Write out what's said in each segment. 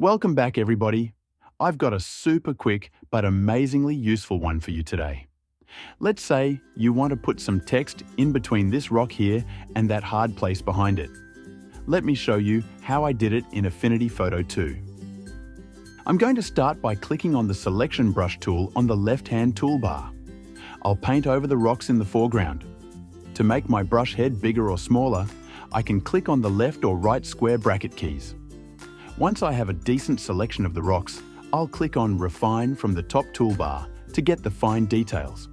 Welcome back, everybody. I've got a super quick but amazingly useful one for you today. Let's say you want to put some text in between this rock here and that hard place behind it. Let me show you how I did it in Affinity Photo 2. I'm going to start by clicking on the Selection Brush tool on the left-hand toolbar. I'll paint over the rocks in the foreground. To make my brush head bigger or smaller, I can click on the left or right square bracket keys. Once I have a decent selection of the rocks, I'll click on Refine from the top toolbar to get the fine details.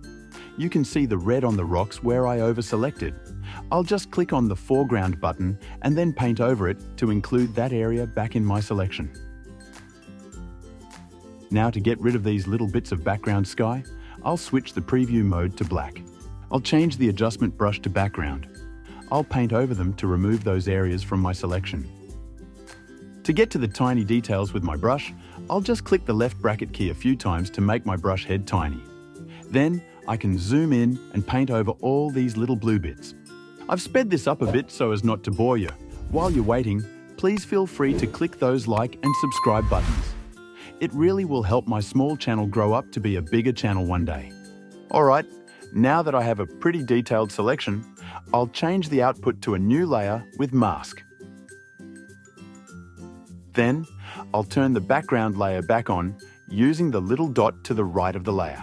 You can see the red on the rocks where I over-selected. I'll just click on the Foreground button and then paint over it to include that area back in my selection. Now to get rid of these little bits of background sky, I'll switch the preview mode to black. I'll change the adjustment brush to background. I'll paint over them to remove those areas from my selection. To get to the tiny details with my brush, I'll just click the left bracket key a few times to make my brush head tiny. Then I can zoom in and paint over all these little blue bits. I've sped this up a bit so as not to bore you. While you're waiting, please feel free to click those like and subscribe buttons. It really will help my small channel grow up to be a bigger channel one day. Alright, now that I have a pretty detailed selection, I'll change the output to a new layer with Mask. Then, I'll turn the background layer back on using the little dot to the right of the layer.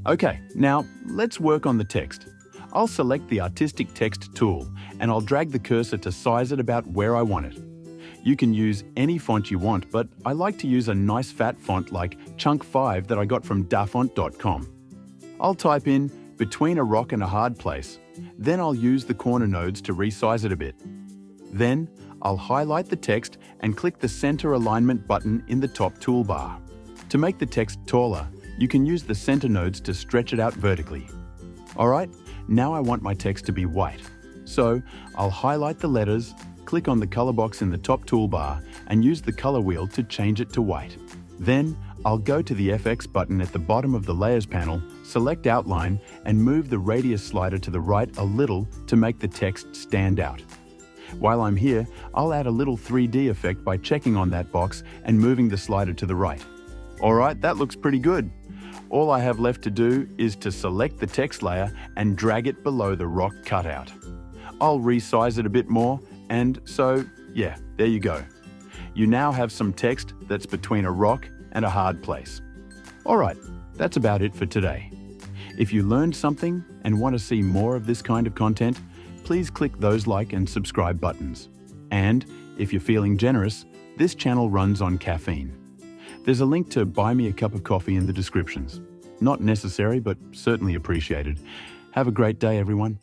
Okay, now let's work on the text. I'll select the Artistic Text tool and I'll drag the cursor to size it about where I want it. You can use any font you want, but I like to use a nice fat font like Chunk 5 that I got from dafont.com. I'll type in between a rock and a hard place. Then I'll use the corner nodes to resize it a bit. Then I'll highlight the text and click the Center Alignment button in the top toolbar. To make the text taller, you can use the center nodes to stretch it out vertically. Alright, now I want my text to be white. So I'll highlight the letters, click on the color box in the top toolbar and use the color wheel to change it to white. Then I'll go to the FX button at the bottom of the Layers panel, select Outline and move the radius slider to the right a little to make the text stand out. While I'm here, I'll add a little 3D effect by checking on that box and moving the slider to the right. Alright, that looks pretty good. All I have left to do is to select the text layer and drag it below the rock cutout. I'll resize it a bit more and so, yeah, there you go. You now have some text that's between a rock and a hard place. Alright, that's about it for today. If you learned something and want to see more of this kind of content, please click those like and subscribe buttons. And if you're feeling generous, this channel runs on caffeine. There's a link to buy me a cup of coffee in the descriptions. Not necessary, but certainly appreciated. Have a great day, everyone.